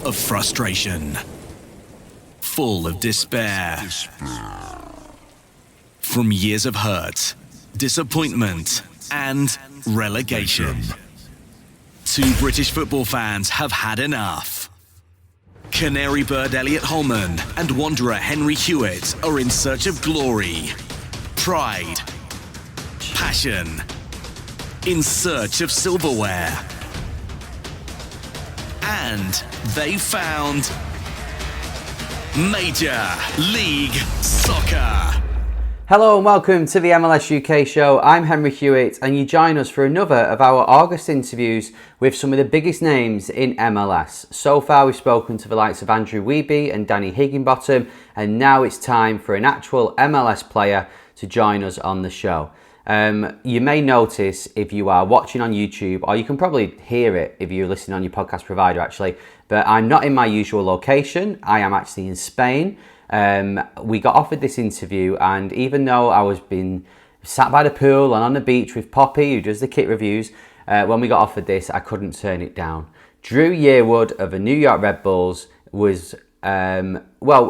of frustration, full of despair. From years of hurt, disappointment, and relegation. Two British football fans have had enough. Canary bird Elliot Holman and wanderer Henry Hewitt are in search of glory, pride, passion, in search of silverware. And they found Major League Soccer. Hello and welcome to the MLS UK show. I'm Henry Hewitt and you join us for another of our August interviews with some of the biggest names in MLS. So far we've spoken to the likes of Andrew Wiebe and Danny Higginbottom, and now it's time for an actual MLS player to join us on the show. You may notice if you are watching on YouTube, or you can probably hear it if you're listening on your podcast provider actually, but I'm not in my usual location. I am actually in Spain. We got offered this interview, and even though I was being sat by the pool and on the beach with Poppy, who does the kit reviews, when we got offered this, I couldn't turn it down. Dru Yearwood of the New York Red Bulls was, I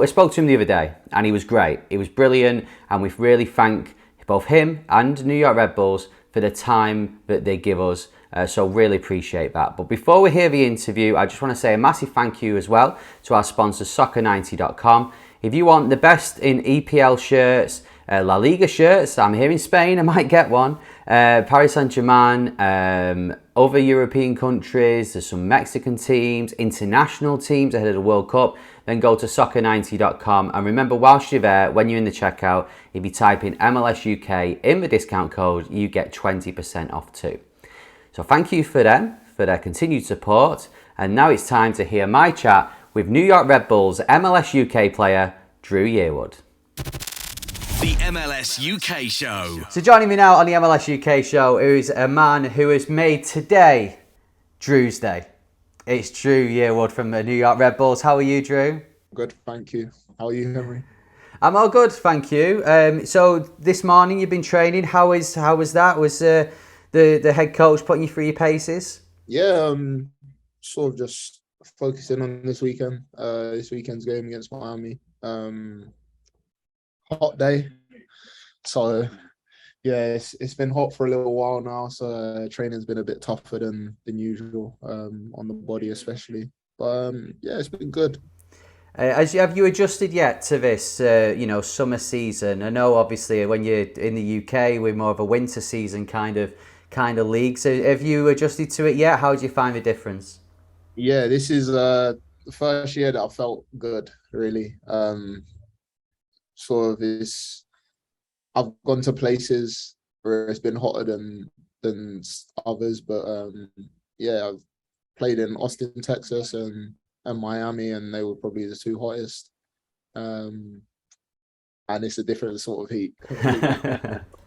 spoke to him the other day, and he was great. He was brilliant, and we really thank both him and New York Red Bulls for the time that they give us. So really appreciate that. But before we hear the interview, I just want to say a massive thank you as well to our sponsor, Soccer90.com. If you want the best in EPL shirts, La Liga shirts, I'm here in Spain, I might get one, Paris Saint-Germain, other European countries, there's some Mexican teams, international teams ahead of the World Cup, then go to Soccer90.com. And remember, whilst you're there, when you're in the checkout, if you type in MLS UK in the discount code, you get 20% off too. So thank you for them, for their continued support. And now it's time to hear my chat with New York Red Bulls MLS UK player, Dru Yearwood. The MLS UK show. So joining me now on the MLS UK show is a man who has made today Drusday. It's Dru Yearwood from the New York Red Bulls. How are you, Dru? Good, thank you. How are you, Henry? I'm all good, thank you. So this morning you've been training. How was that? Was the head coach putting you through your paces? Yeah, sort of just focusing on this weekend's game against Miami. Hot day, so yeah, it's been hot for a little while now, so training's been a bit tougher than usual, on the body especially, but yeah, it's been good. Have you adjusted yet to this summer season? I know obviously when you're in the UK we're more of a winter season kind of league, so have you adjusted to it yet? How do you find the difference? Yeah, this is the first year that I felt good, really. Sort of I've gone to places where it's been hotter than others, but yeah, I've played in Austin, Texas, and Miami, and they were probably the two hottest. And it's a different sort of heat.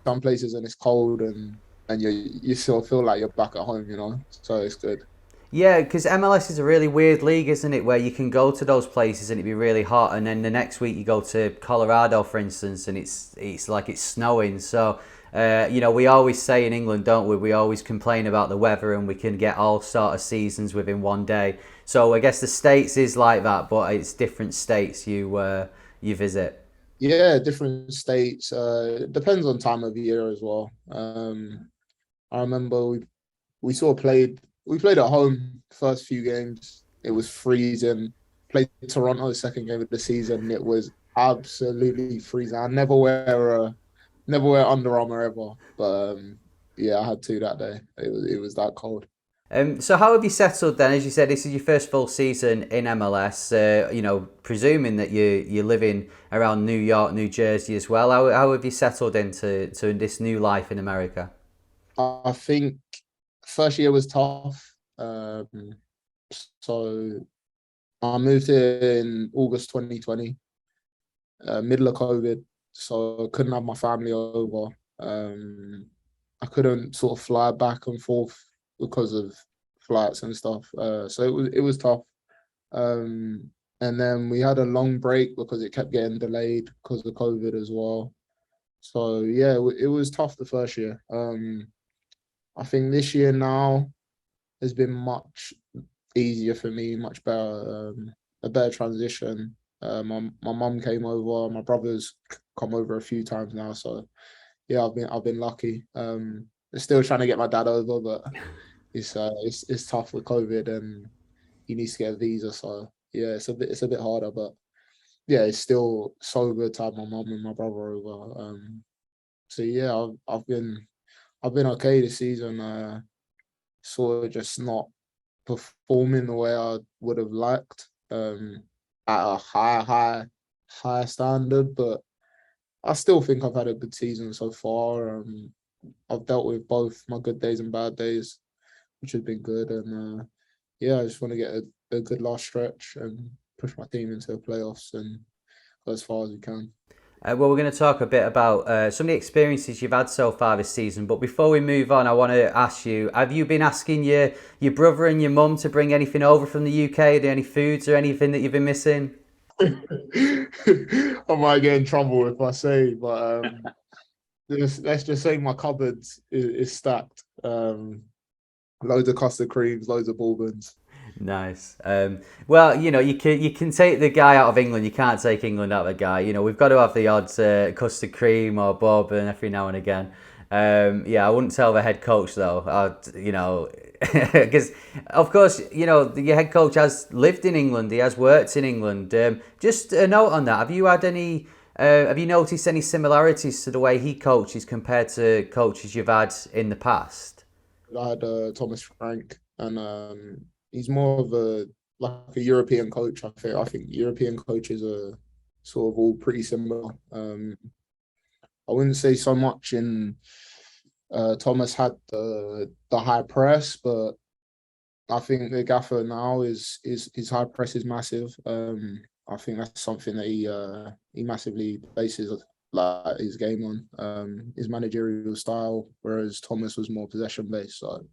Some places and it's cold, and you sort of feel like you're back at home, so it's good. Yeah, because MLS is a really weird league, isn't it? Where you can go to those places and it'd be really hot, and then the next week you go to Colorado, for instance, and it's like it's snowing. So, we always say in England, don't we? We always complain about the weather, and we can get all sort of seasons within one day. So I guess the States is like that, but it's different states you visit. Yeah, different states. Depends on time of year as well. I remember we sort of played. We played at home first few games. It was freezing. Played Toronto second game of the season. It was absolutely freezing. I never wear Under Armour ever, but yeah, I had to that day. It was that cold. So how have you settled then? As you said, this is your first full season in MLS. Presuming that you're living around New York, New Jersey as well. How have you settled into this new life in America? I think first year was tough. So I moved here in August 2020, middle of COVID. So I couldn't have my family over. I couldn't sort of fly back and forth because of flights and stuff. So it was tough. And then we had a long break because it kept getting delayed because of COVID as well. So yeah, it was tough the first year. I think this year now has been much easier for me, much better, a better transition. My mum came over, my brother's come over a few times now, so yeah, I've been lucky. Still trying to get my dad over, but it's tough with COVID and he needs to get a visa, so yeah, it's a bit harder, but yeah, it's still so good to have my mum and my brother over. So yeah, I've been okay this season. Sort of just not performing the way I would have liked. At a high standard, but I still think I've had a good season so far. I've dealt with both my good days and bad days, which has been good. And yeah, I just want to get a good last stretch and push my team into the playoffs and go as far as we can. Well, we're going to talk a bit about some of the experiences you've had so far this season. But before we move on, I want to ask you: have you been asking your brother and your mum to bring anything over from the UK? Are there any foods or anything that you've been missing? I might get in trouble if I say, but let's just say my cupboard is stacked. Loads of custard creams, loads of bourbons. Nice. Well, you can take the guy out of England. You can't take England out of the guy. We've got to have the odd custard cream or bourbon every now and again. Yeah, I wouldn't tell the head coach though. Because of course, your head coach has lived in England. He has worked in England. Just a note on that. Have you had any? Have you noticed any similarities to the way he coaches compared to coaches you've had in the past? I had Thomas Frank, and he's more of a European coach. I think European coaches are sort of all pretty similar. I wouldn't say so much in Thomas had the high press, but I think the gaffer now is his high press is massive. I think that's something that he massively bases like his game on, his managerial style, whereas Thomas was more possession based. So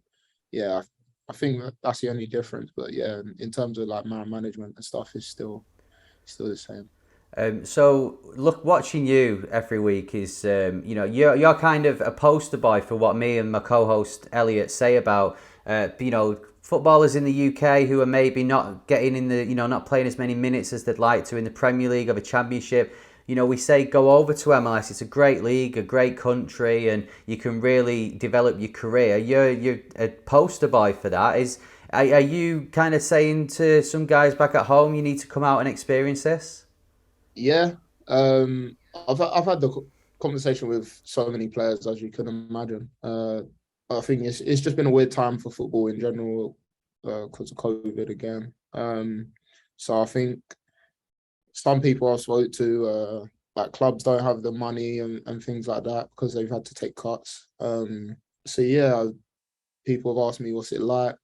yeah, I think that's the only difference. But yeah, in terms of like man management and stuff, is still the same. So look, watching you every week is, you're kind of a poster boy for what me and my co-host Elliot say about, footballers in the UK who are maybe not getting in the, not playing as many minutes as they'd like to in the Premier League or the Championship. We say go over to MLS. It's a great league, a great country, and you can really develop your career. You're a poster boy for that. Are you kind of saying to some guys back at home, you need to come out and experience this? Yeah, I've had the conversation with so many players as you can imagine. I think it's just been a weird time for football in general because of COVID again. So I think some people I've spoke to, like clubs don't have the money and things like that because they've had to take cuts. So yeah, people have asked me what's it like.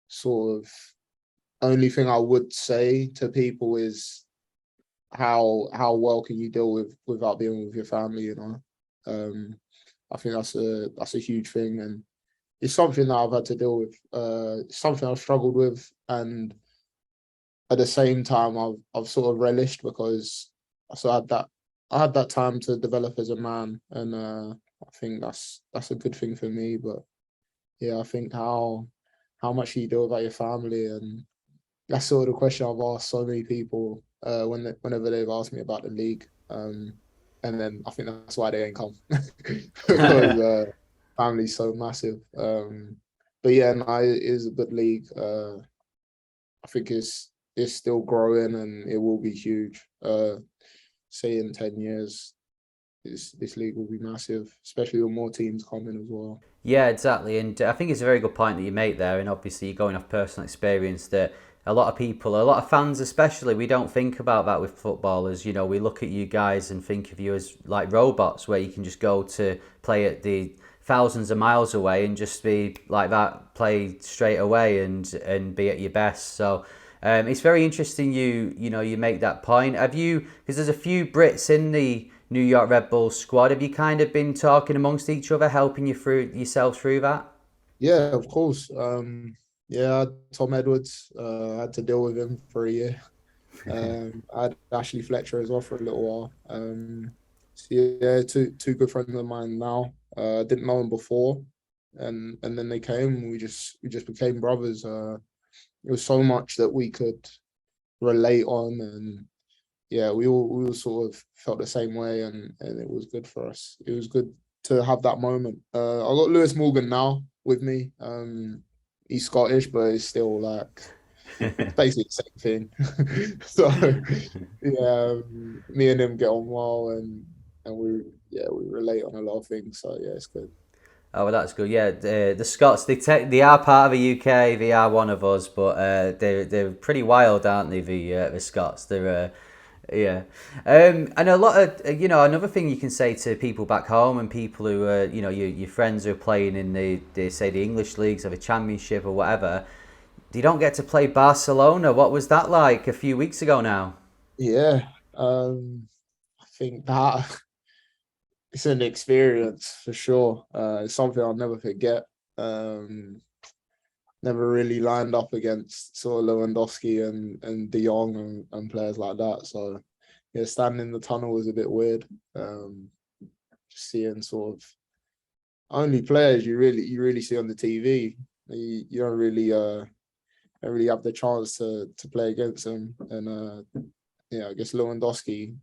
Sort of only thing I would say to people is how well can you deal with without being with your family. I think that's a huge thing, and it's something that I've had to deal with. Something I've struggled with, and at the same time I've sort of relished because I had that time to develop as a man, and I think that's a good thing for me. But yeah, I think how much do you do about your family, and that's sort of the question I've asked so many people whenever they've asked me about the league. And then I think that's why they ain't come because family's so massive. But yeah, no, it is a good league. I think it's still growing and it will be huge. Say in 10 years, this league will be massive, especially with more teams coming as well. Yeah, exactly. And I think it's a very good point that you make there. And obviously, you're going off personal experience that a lot of people, a lot of fans especially, we don't think about that with footballers. We look at you guys and think of you as like robots where you can just go to play at the thousands of miles away and just be like that, play straight away and be at your best. So it's very interesting you make that point. Have you, because there's a few Brits in the New York Red Bulls squad, have you kind of been talking amongst each other, helping yourself through that? Yeah, of course. Yeah, Tom Edwards. I had to deal with him for a year. I had Ashley Fletcher as well for a little while. So yeah, two good friends of mine now. Didn't know him before. and then they came, and we just became brothers. It was so much that we could relate on, and yeah, we all sort of felt the same way, and it was good for us. It was good to have that moment. I got Lewis Morgan now with me. He's Scottish, but it's still like it's basically the same thing. So yeah, me and him get on well, and we relate on a lot of things. So yeah, it's good. Oh, well, that's good. Yeah, the Scots, they are part of the UK. They are one of us, but they're pretty wild, aren't they? The Scots. They're yeah, and a lot of another thing you can say to people back home and people who your friends who are playing in the say the English leagues or the Championship or whatever. They don't get to play Barcelona. What was that like a few weeks ago now? Yeah, I think that it's an experience for sure. It's something I'll never forget. Never really lined up against sort of Lewandowski and De Jong and players like that. So yeah, standing in the tunnel was a bit weird. Just seeing sort of only players you really see on the TV. You don't really have the chance to play against them. And I guess Lewandowski,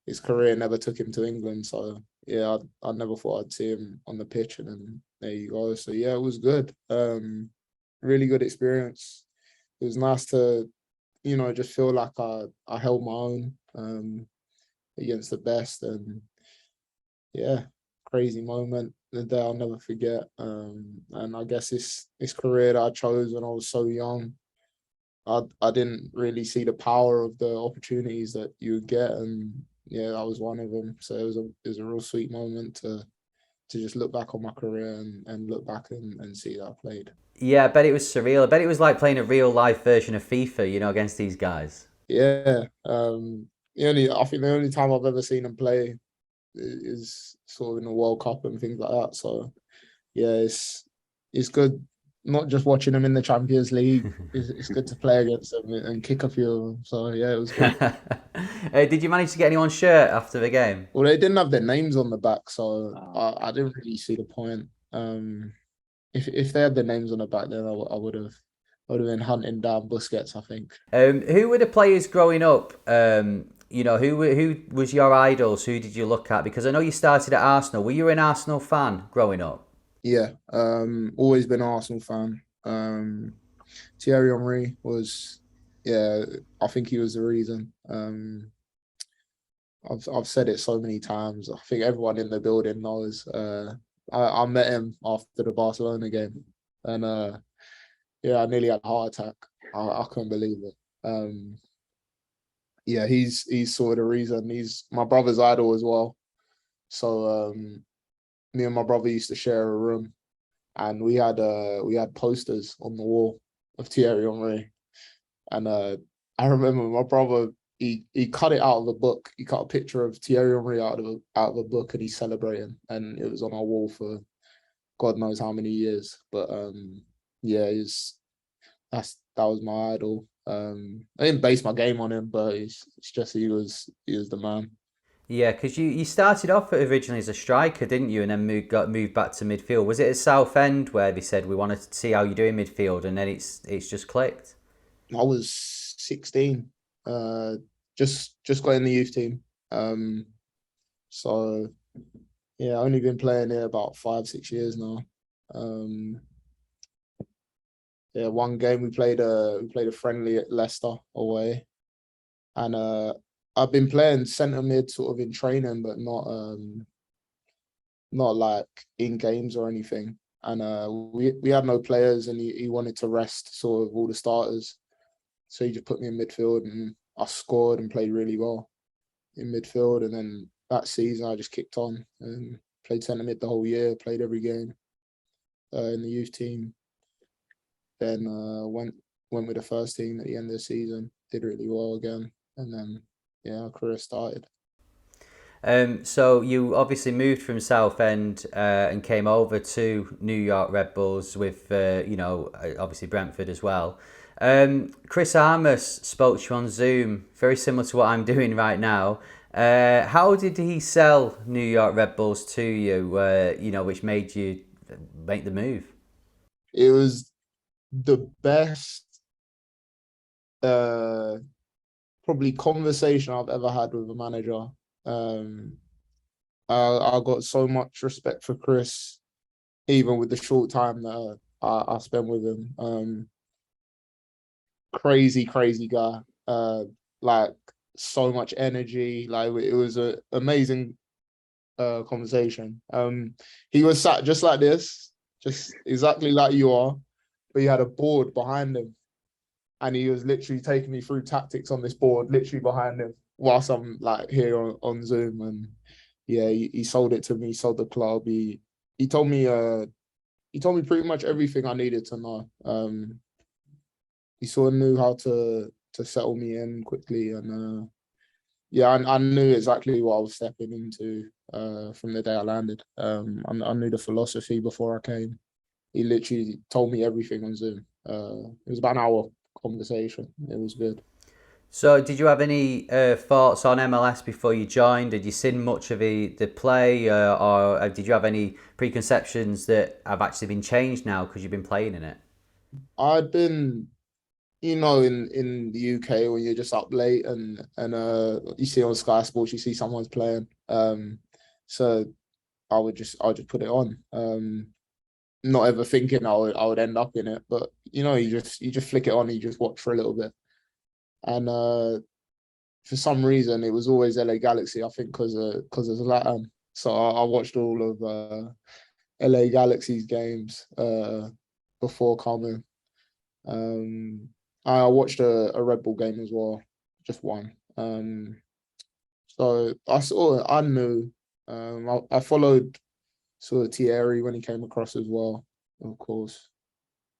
his career never took him to England. So yeah, I never thought I'd see him on the pitch, and then there you go. So yeah, it was good. Really good experience. It was nice to, just feel like I held my own against the best, and yeah, crazy moment. The day I'll never forget. And I guess this career that I chose when I was so young, I didn't really see the power of the opportunities that you would get, and yeah, that was one of them. So it was a real sweet moment to just look back on my career and look back and see that I played. Yeah, I bet it was surreal. I bet it was like playing a real life version of FIFA, against these guys. Yeah. I think the only time I've ever seen them play is sort of in the World Cup and things like that. So yeah, it's good. Not just watching them in the Champions League. It's good to play against them and kick a few of them. So yeah, it was good. Did you manage to get anyone's shirt after the game? Well, they didn't have their names on the back, so I didn't really see the point. If they had their names on the back, then I would have been hunting down Busquets, I think. Who were the players growing up? Who was your idols? Who did you look at? Because I know you started at Arsenal. Were you an Arsenal fan growing up? Yeah, always been an Arsenal fan. Thierry Henry was, yeah, I think he was the reason. I've said it so many times. I think everyone in the building knows. I met him after the Barcelona game, and yeah, I nearly had a heart attack. I couldn't believe it. Yeah, he's sort of the reason. He's my brother's idol as well. So me and my brother used to share a room, and we had posters on the wall of Thierry Henry, and I remember my brother. He cut it out of the book. He cut a picture of Thierry Henry out of a book, and he's celebrating, and it was on our wall for God knows how many years. But yeah, that was my idol. I didn't base my game on him, but it's just he was the man. Yeah, because you started off originally as a striker, didn't you? And then got moved back to midfield. Was it at Southend where they said we wanted to see how you do in midfield, and then it's just clicked? I was 16. Just got in the youth team. So yeah, only been playing here about 5-6 years now. Yeah, one game we played a friendly at Leicester away, and I've been playing centre mid sort of in training, but not like in games or anything. And we had no players, and he wanted to rest sort of all the starters, so he just put me in midfield, and I scored and played really well in midfield. And then that season I just kicked on and played centre mid the whole year, played every game in the youth team. Then went with the first team at the end of the season, did really well again, and then yeah, our career started. So you obviously moved from Southend and came over to New York Red Bulls with obviously Brentford as well. Chris Armas spoke to you on Zoom, very similar to what I'm doing right now. How did he sell New York Red Bulls to you? Which made you make the move? It was the best uh probably conversation I've ever had with a manager. Um, I got so much respect for Chris, even with the short time that I spent with him. Crazy guy. Like so much energy. Like it was an amazing conversation. He was sat just like this, just exactly like you are, but he had a board behind him, and he was literally taking me through tactics on this board, literally behind him, whilst I'm like here on Zoom. And yeah, he sold it to me, sold the club. He told me pretty much everything I needed to know. He sort of knew how to settle me in quickly, and yeah, I knew exactly what I was stepping into from the day I landed. I knew the philosophy before I came. He literally told me everything on Zoom. It was about an hour conversation. It was good. So, did you have any thoughts on MLS before you joined? Did you see much of the play, or did you have any preconceptions that have actually been changed now because you've been playing in it? I'd been, in the UK when you're just up late and you see on Sky Sports, you see someone's playing. So I would just put it on. Not ever thinking I would end up in it, but you just flick it on, and you just watch for a little bit. And for some reason, it was always LA Galaxy. I think because of Zlatan. So I watched all of LA Galaxy's games before coming. I watched a Red Bull game as well, just one. So I knew. I followed sort of Thierry when he came across as well, of course.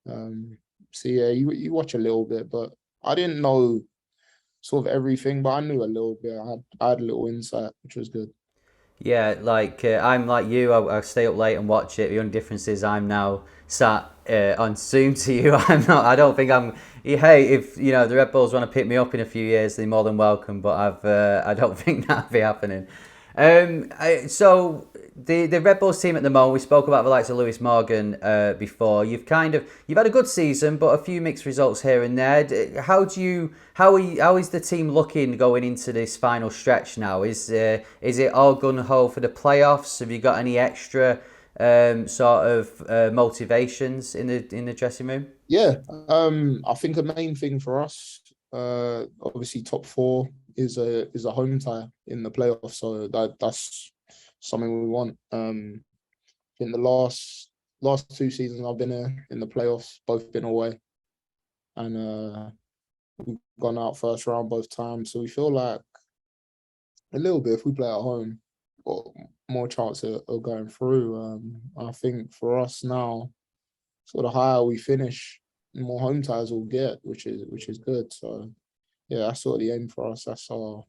So yeah, you watch a little bit, but I didn't know sort of everything, but I knew a little bit. I had a little insight, which was good. Yeah, like I'm like you. I stay up late and watch it. The only difference is I'm now sat on Zoom to you. I'm not. I don't think I'm. Hey, if the Red Bulls want to pick me up in a few years, they're more than welcome. But I don't think that'll be happening. So the Red Bulls team at the moment, we spoke about the likes of Lewis Morgan before. You've had a good season, but a few mixed results here and there. How is the team looking going into this final stretch now? Is it all gun ho for the playoffs? Have you got any extra sort of motivations in the dressing room? Yeah, I think the main thing for us, obviously top four is a home tie in the playoffs, so that's something we want. In the last two seasons I've been here in the playoffs, both been away, and we've gone out first round both times. So we feel like a little bit if we play at home, got more chance of going through. I think for us now, sort of higher we finish, the more home ties we'll get, which is good. So yeah, that's sort of the aim for us. That's our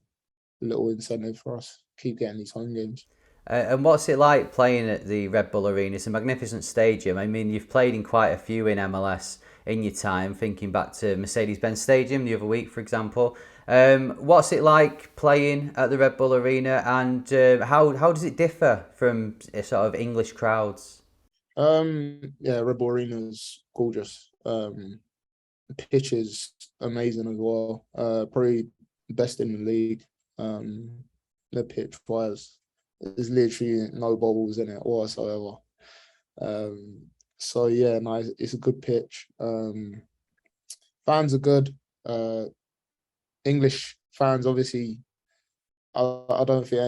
little incentive for us. Keep getting these home games. And what's it like playing at the Red Bull Arena? It's a magnificent stadium. I mean, you've played in quite a few in MLS in your time, thinking back to Mercedes-Benz Stadium the other week, for example. What's it like playing at the Red Bull Arena, and how does it differ from sort of English crowds? Yeah, Red Bull Arena is gorgeous. The pitch is amazing as well. Probably best in the league. The pitch wise, there's literally no bubbles in it whatsoever. So yeah, nice. It's a good pitch. Fans are good. English fans, obviously, I don't think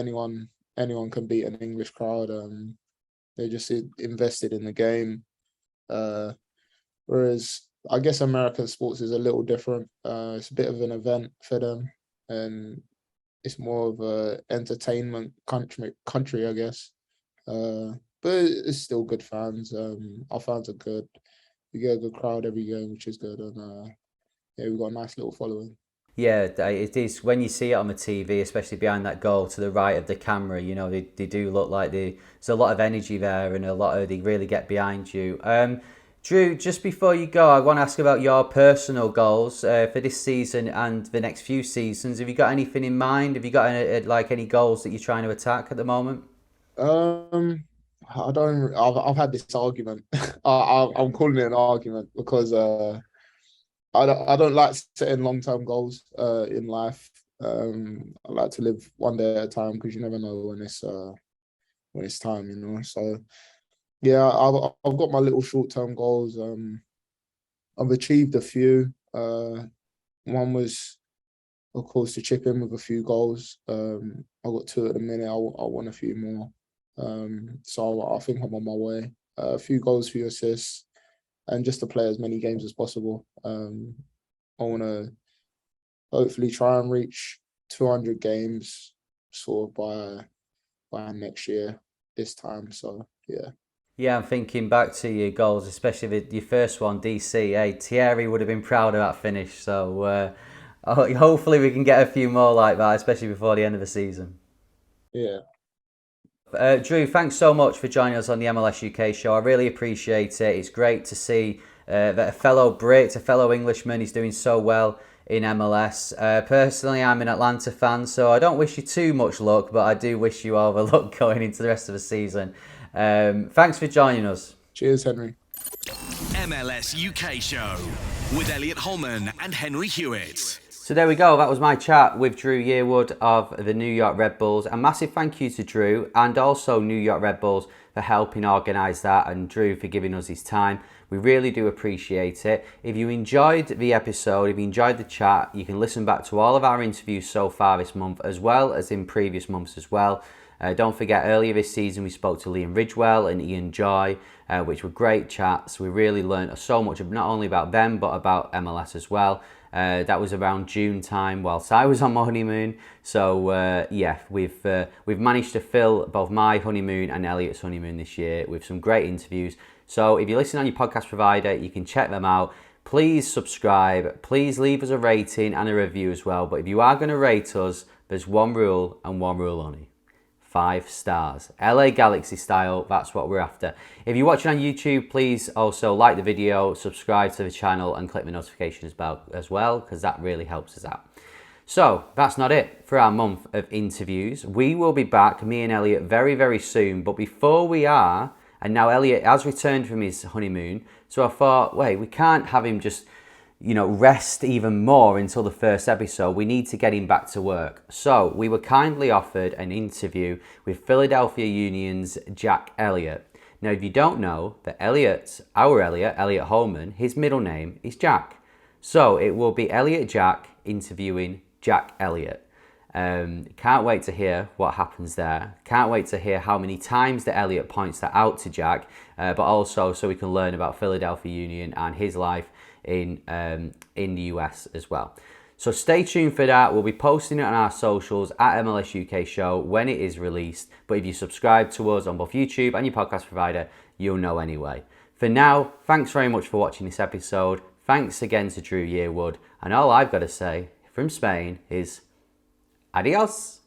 anyone can beat an English crowd. They just invested in the game. Whereas I guess American sports is a little different. It's a bit of an event for them, and it's more of a entertainment country, I guess. But it's still good fans. Our fans are good. We get a good crowd every game, which is good, and yeah, we've got a nice little following. Yeah, it is. When you see it on the TV, especially behind that goal to the right of the camera, they do look like there's a lot of energy there, and they really get behind you. Dru, just before you go, I want to ask about your personal goals for this season and the next few seasons. Have you got anything in mind? Have you got any goals that you're trying to attack at the moment? I don't. I've had this argument. I'm calling it an argument because I don't like setting long term goals in life. I like to live one day at a time because you never know when it's time, you know. So yeah, I've got my little short term goals. I've achieved a few. One was, of course, to chip in with a few goals. I got two at the minute. I want a few more. So I think I'm on my way. A few goals, few assists, and just to play as many games as possible. I want to hopefully try and reach 200 games sort of by next year this time. So yeah. Yeah, I'm thinking back to your goals, especially your first one, DC. Hey, Thierry would have been proud of that finish. So hopefully we can get a few more like that, especially before the end of the season. Yeah. Dru, thanks so much for joining us on the MLS UK show. I really appreciate it. It's great to see that a fellow Brit, a fellow Englishman is doing so well in MLS. Personally, I'm an Atlanta fan, so I don't wish you too much luck, but I do wish you all the luck going into the rest of the season. Thanks for joining us. Cheers, Henry. MLS UK show with Elliot Holman and Henry Hewitt. So there we go, that was my chat with Dru Yearwood of the New York Red Bulls. A massive thank you to Dru and also New York Red Bulls for helping organise that, and Dru for giving us his time. We really do appreciate it. If you enjoyed the episode, if you enjoyed the chat, you can listen back to all of our interviews so far this month, as well as in previous months as well. Don't forget, earlier this season we spoke to Liam Ridgewell and Ian Joy, which were great chats. We really learned so much, not only about them, but about MLS as well. That was around June time whilst I was on my honeymoon. So yeah, we've managed to fill both my honeymoon and Elliot's honeymoon this year with some great interviews. So if you listen on your podcast provider, you can check them out. Please subscribe. Please leave us a rating and a review as well. But if you are going to rate us, there's one rule and one rule only. 5 stars. LA Galaxy style, that's what we're after. If you're watching on YouTube, please also like the video, subscribe to the channel and click the notifications bell as well, because that really helps us out. So that's not it for our month of interviews. We will be back, me and Elliot, very, very soon. But before we are, and now Elliot has returned from his honeymoon, so I thought, wait, we can't have him just, rest even more until the first episode. We need to get him back to work. So we were kindly offered an interview with Philadelphia Union's Jack Elliott. Now, if you don't know, that Elliot Holman, his middle name is Jack. So it will be Elliot Jack interviewing Jack Elliott. Can't wait to hear what happens there. Can't wait to hear how many times that Elliot points that out to Jack, but also so we can learn about Philadelphia Union and his life in the US as well. So stay tuned for that. We'll be posting it on our socials at MLS UK Show when it is released. But if you subscribe to us on both YouTube and your podcast provider, you'll know anyway. For now, thanks very much for watching this episode. Thanks again to Dru Yearwood. And all I've got to say from Spain is adios.